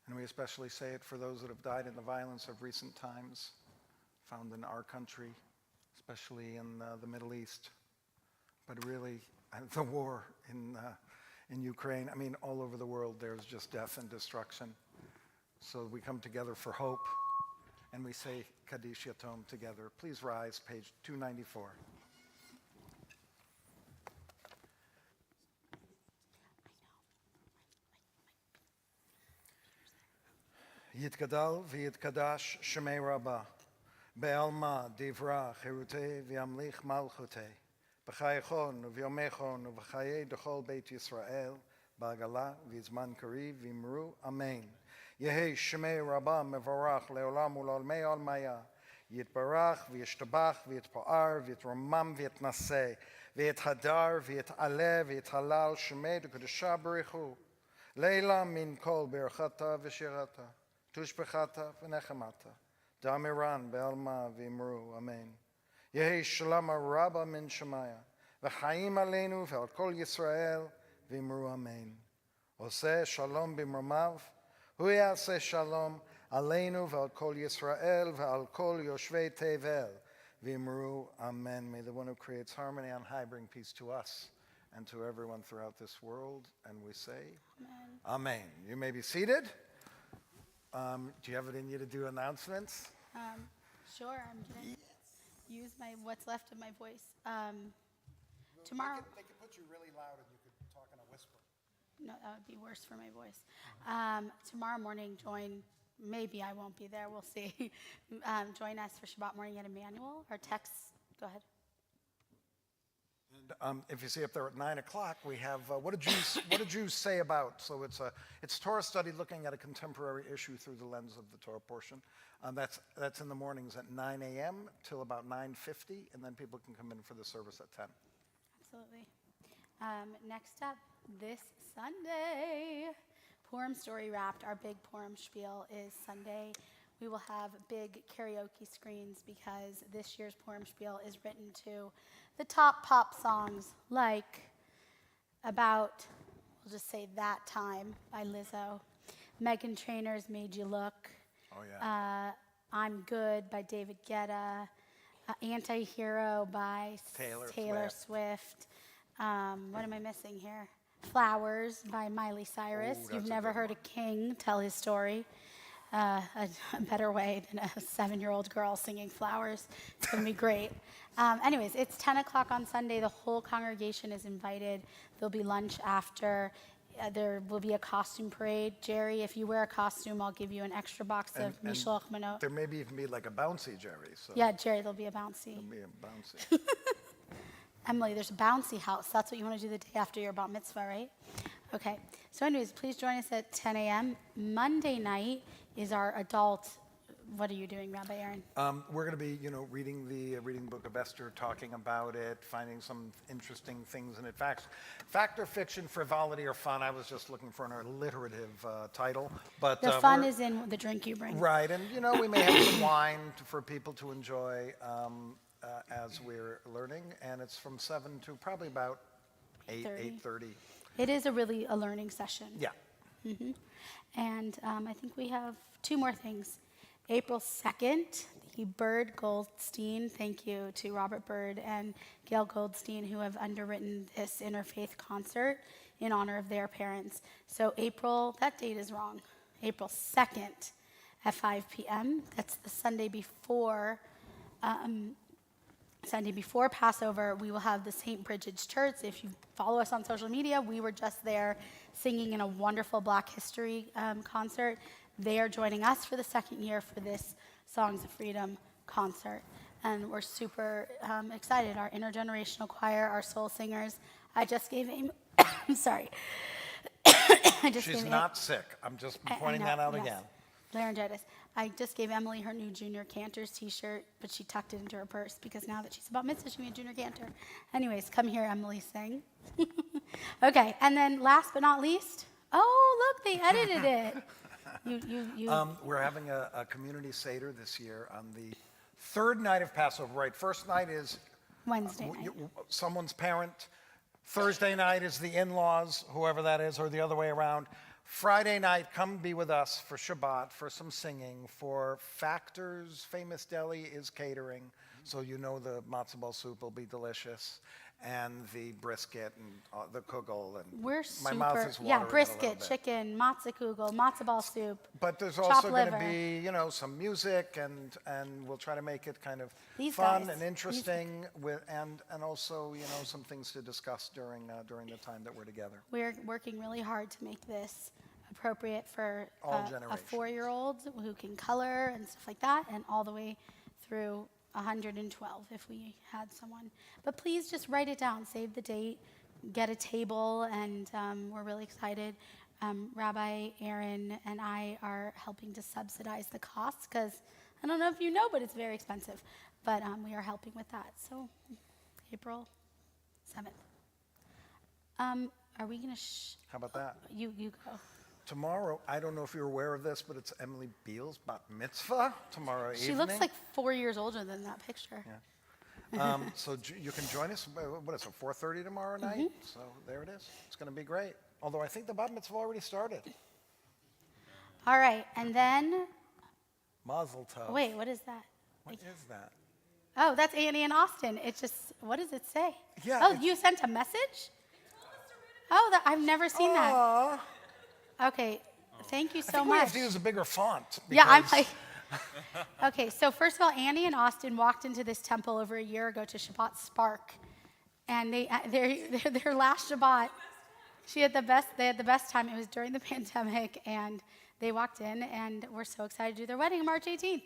And we especially say it for those that have died in the violence of recent times found in our country, especially in the Middle East. But really, the war in Ukraine, I mean, all over the world, there's just death and destruction. So we come together for hope, and we say Kaddish Yatom together. Please rise, page 294. Yitgadal v'yitkadash shemei Rabba, be'alma divra chirutei v'yamlich malchutei, b'chayechon v'yomechon v'chayei dechol beit Yisrael, ba'agala v'yizman kariv v'imru, amen. Yehei shemei Rabba mevorach le'olam u'l'olmei olmaya, yitbarach v'yishtabach v'yitpo'ar v'yitromam v'yitnaseh, v'yithadar v'yit'aleh v'yithalal shemei d'kodesha b'richu, leila min kol berachata v'shirata. Tushbechata v'nechemata, damiran be'alma v'imru, amen. Yehi shalom rabba min shemaya, v'chaim aleinu v'al kol Yisrael v'imru, amen. Oseh shalom b'mromav, hu yaseh shalom aleinu v'al kol Yisrael v'al kol yoshvei tevel v'imru, amen. May the one who creates harmony on high bring peace to us and to everyone throughout this world. And we say, amen. Amen. You may be seated. Do you have it in you to do announcements?
Sure, I'm going to use what's left of my voice. Tomorrow.
They could put you really loud and you could talk in a whisper.
No, that would be worse for my voice. Tomorrow morning, maybe I won't be there, we'll see. Join us for Shabbat Morning Emanuel. Our text, go ahead.
And if you see up there at 9 o'clock, we have what did you say about? So it's Torah study looking at a contemporary issue through the lens of the Torah portion. That's in the mornings at 9 a.m. till about 9:50, and then people can come in for the service at 10.
Absolutely. Next up, this Sunday, Purim Story Wrapped. Our big Purim spiel is Sunday. We will have big karaoke screens because this year's Purim spiel is written to the top pop songs like About, we'll just say That Time by Lizzo, Meghan Trainor's Made You Look,
Oh, yeah.
I'm Good by David Guetta, Anti-Hero by
Taylor
Swift, What am I missing here? Flowers by Miley Cyrus.
Ooh,
You've
that's a
never
good
heard
one.
a king tell his story a better way than a 7-year-old girl singing Flowers. It's going to be great. Anyways, it's 10 o'clock on Sunday. The whole congregation is invited. There'll be lunch after. There will be a costume parade. Jerry, if you wear a costume, I'll give you an extra box of Mishloach Manot.
There may even be like a bouncy, Jerry. So
Yeah, Jerry, there'll be a bouncy.
There'll be a bouncy.
Emily, there's a bouncy house. That's what you want to do the day after your bat mitzvah, right? Okay. So anyways, please join us at 10 a.m. Monday night is our adult. What are you doing, Rabbi Aaron?
We're going to be, reading the Book of Esther, talking about it, finding some interesting things in it. Fact or fiction, frivolity or fun. I was just looking for an alliterative title, but
The fun is in the drink you bring.
right. And we may have some wine for people to enjoy as we're learning. And it's from 7 to probably about 8:30.
It is a learning session.
Yeah.
And I think we have 2 more things. April 2nd, the Bird Goldstein, thank you to Robert Bird and Gail Goldstein, who have underwritten this interfaith concert in honor of their parents. So that date is wrong. April 2nd at 5 p.m. That's the Sunday before Passover. We will have the St. Bridget's Church. If you follow us on social media, we were just there singing in a wonderful Black History concert. They are joining us for the second year for this Songs of Freedom concert. And we're super excited. Our intergenerational choir, our soul singers. I just gave I'm sorry.
She's not sick. I'm just pointing that out again.
Laryngitis. I just gave Emily her new Junior Cantor's t-shirt, but she tucked it into her purse because now that she's about mitzvah, she made Junior Cantor. Anyways, come here, Emily, sing. Okay, and then last but not least, look, they edited it.
We're having a community Seder this year on the 3rd night of Passover, right? First night is
Wednesday night.
Someone's parent. Thursday night is the in-laws, whoever that is, or the other way around. Friday night, come be with us for Shabbat, for some singing, for Factor's Famous Deli is catering, so the matzo ball soup will be delicious, and the brisket and the kugel, and
We're
my mouth is watering a little
brisket,
bit.
chicken, matzah kugel, matzo ball soup.
But there's
chopped
also going to
liver.
be, some music, and we'll try to make it kind of
These
fun
guys,
and interesting, and also, some things to discuss during the time that we're together.
We're working really hard to make this appropriate for
All
a
generations.
4-year-old who can color and stuff like that, and all the way through 112 if we had someone. But please just write it down, save the date, get a table, and we're really excited. Rabbi Aaron and I are helping to subsidize the costs because I don't know if you know, but it's very expensive. But we are helping with that. So April 7th. Are we going to...
How about that?
You go.
Tomorrow, I don't know if you're aware of this, but it's Emily Beale's bat mitzvah tomorrow evening.
She looks like 4 years older than that picture.
Yeah. So you can join us, what is it, 4:30 tomorrow night? So there it is. It's going to be great. Although I think the bat mitzvah already started.
All right, and then...
Mazel tov.
Wait, what is that?
What is that?
Oh, that's Annie and Austin. It just... What does it say?
Yeah,
Oh,
it's-
you sent a message? Oh, I've never seen that.
Aw.
Okay, thank you
I
so
think we
much.
have to use a bigger font.
Yeah, I'm
because-
like... Okay, so first of all, Annie and Austin walked into this temple over a year ago to Shabbat Spark, and their last Shabbat, they had the best time. It was during the pandemic, and they walked in, and we're so excited to do their wedding on March 18th.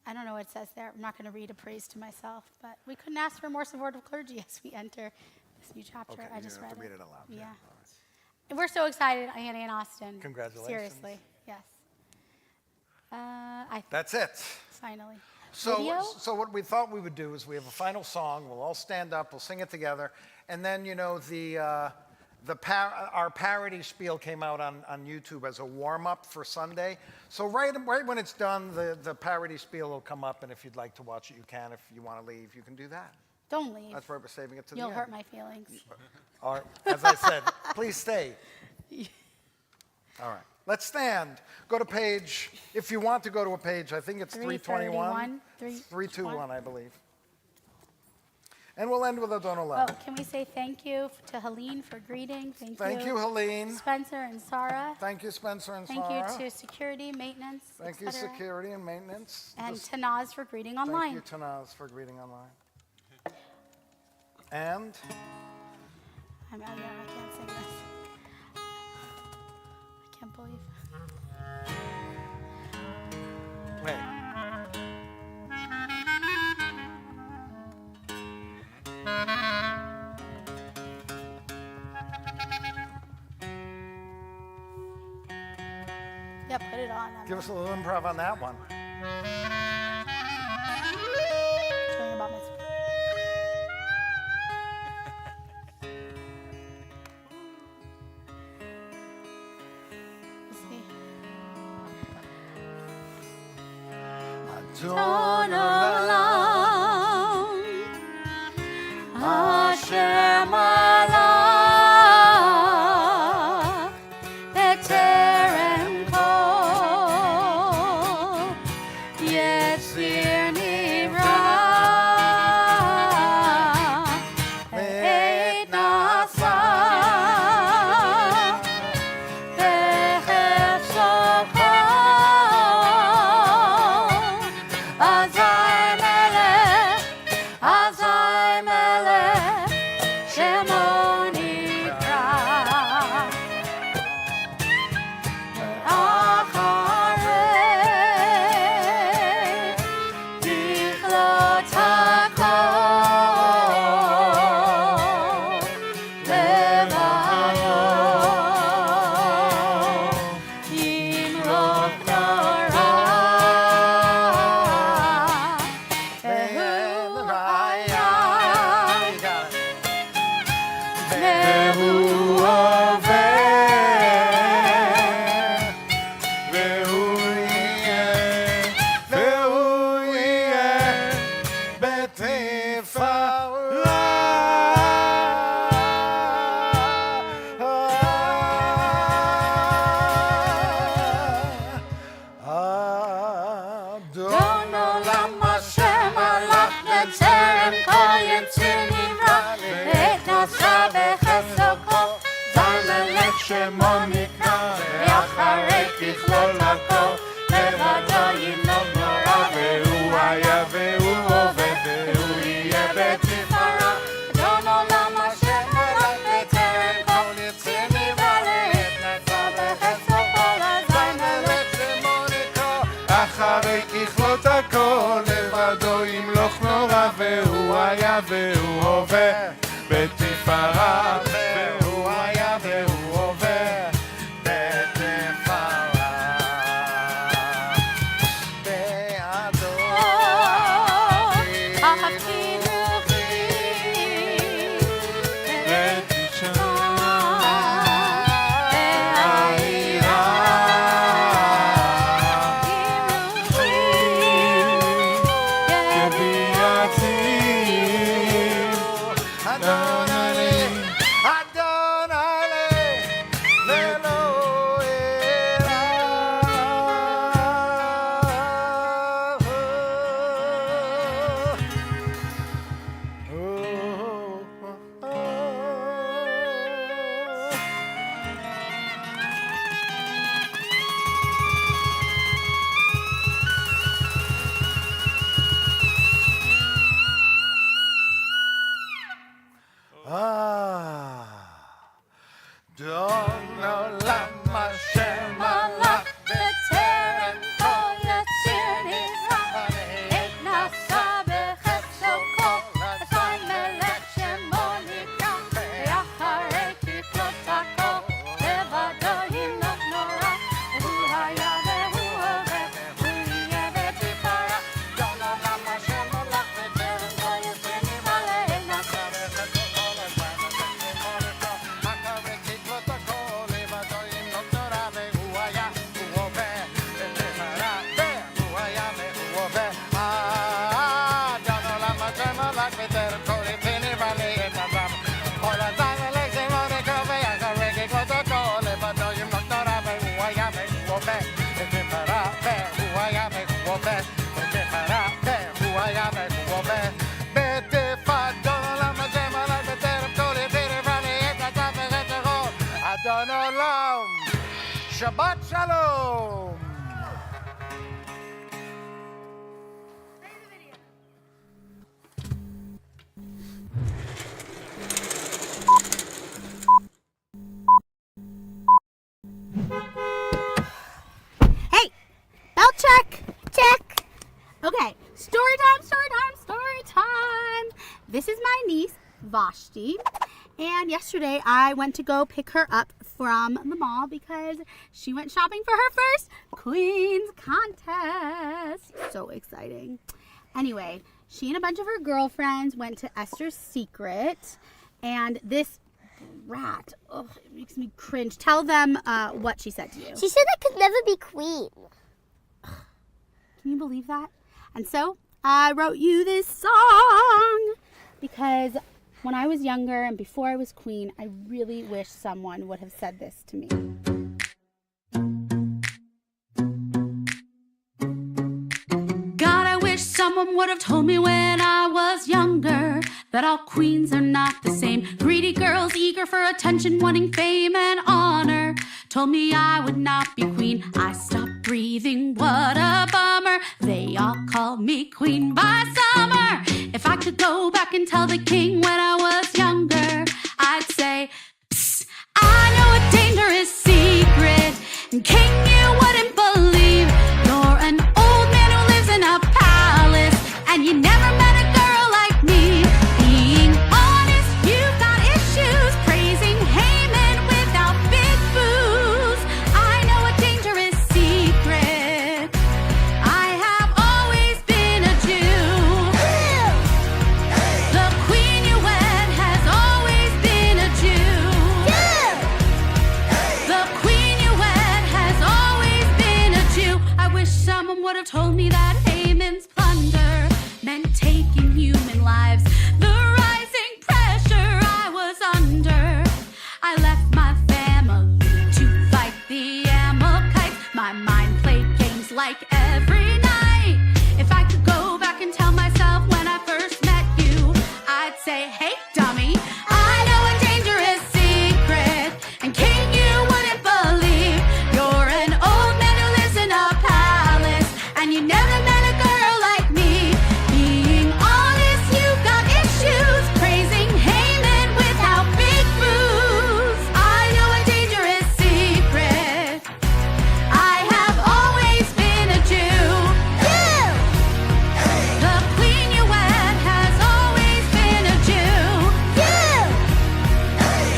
I don't know what it says there. I'm not going to read a praise to myself, but we couldn't ask for more supportive clergy as we enter this new chapter.
Okay,
I
you
just
have to
read
read it aloud.
Yeah.
All right.
And we're so excited, Annie and Austin.
Congratulations.
Seriously, yes.
That's it.
Finally.
So,
Video?
so what we thought we would do is we have a final song. We'll all stand up. We'll sing it together, and then our parody spiel came out on YouTube as a warm up for Sunday. So right when it's done, the parody spiel will come up, and if you'd like to watch it, you can. If you want to leave, you can do that.
Don't leave.
That's why we're saving it to
You'll
the
hurt
end.
my feelings.
Or, as I said, please stay. All right. Let's stand. Go to page, if you want to go to a page, I think it's 321.
331.
321, I believe. And we'll end with Adon Olam.
Oh, can we say thank you to Helene for greeting?
Thank you, Helene.
Spencer and Sarah.
Thank you, Spencer and
Thank
Sarah.
you to security, maintenance,
Thank you,
etc.
security and maintenance.
And to Naz for greeting online.
Thank you, Tanaz, for greeting online. And
I can't sing this. I can't believe.
wait.
Yeah, put it on.
Give us a little improv on that one.
Showing about my. We'll see.
Adon Olam, Hashem Malach, B'Terem Kol, Yetzir Nivra, Ve'et Nasa, V'chefso Kol, Azai Melech, Shemo Nivra. Acharei Tichlot HaKol Levayo Yimloch Torah Vehu Raya Vehu Adon Olam Hashem Malach B'Terem Kol Yetzir Nivra Ve'et Nasa B'Chefso Kol Zar Melech Shemo Nikra Ve'acharei Tichlot HaKol Levado Yimloch Torah Ve'hu Haya Ve'hu Oved Ve'hu Yeh B'Tifara Adon Olam Hashem Malach B'Terem Kol Yetzir Nivra Ve'et Nasa B'Chefso Kol Zar Melech Shemo Nikra
אחרי ככלות הכל לבדו ימלוך נורא והוא היה והוא הווה בתפארה והוא היה והוא הווה בתפארה
Shabbat Shalom.
Hey, bell check. Check. Okay, story time, story time, story time. This is my niece, Vashti. And yesterday I went to go pick her up from the mall because she went shopping for her first Queen's contest. So exciting. Anyway, she and a bunch of her girlfriends went to Esther's Secret. And this rat, oh, it makes me cringe. Tell them what she said to you.
She said I could never be queen.
Can you believe that? And so I wrote you this song because when I was younger and before I was queen, I really wish someone would have said this to me. God, I wish someone would have told me when I was younger that all queens are not the same. Greedy girls eager for attention, wanting fame and honor, told me I would not be queen. I stopped breathing, what a bummer. They all called me queen by summer. If I could go back and tell the king when I was younger, I'd say, psst, I know a dangerous secret. And king, you wouldn't believe. You're an old man who lives in a palace, and you never met a girl like me. Being honest, you've got issues. Praising Haman without big boos. I know a dangerous secret. I have always been a Jew. The queen you wed has always been a Jew. The queen you wed has always been a Jew. I wish someone would have told me that Haman's plunder meant taking human lives. The rising pressure I was under. I left my family to fight the Amalekites. My mind played games like every night. If I could go back and tell myself when I first met you, I'd say, hey, dummy, I know a dangerous secret. And king, you wouldn't believe. You're an old man who lives in a palace, and you never met a girl like me. Being honest, you've got issues. Praising Haman without big boos. I know a dangerous secret. I have always been a Jew. The queen you wed has always been a Jew.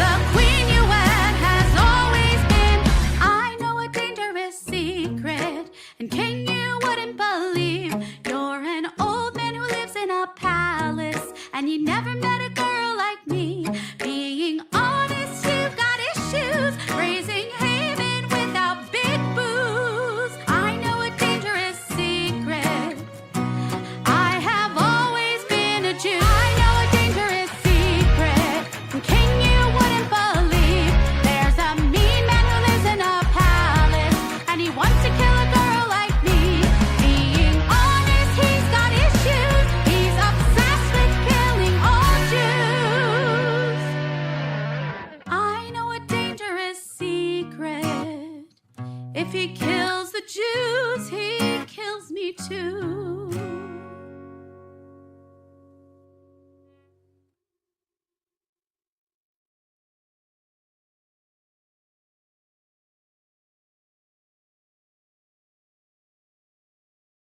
The queen you wed has always been. I know a dangerous secret. And king, you wouldn't believe. You're an old man who lives in a palace, and you never met a girl like me. Being honest, you've got issues. Raising Haman without big boos. I know a dangerous secret. I have always been a Jew. I know a dangerous secret. And king, you wouldn't believe. There's a mean man who lives in a palace, and he wants to kill a girl like me. Being honest, he's got issues. He's obsessed with killing all Jews. I know a dangerous secret. If he kills the Jews, he kills me too.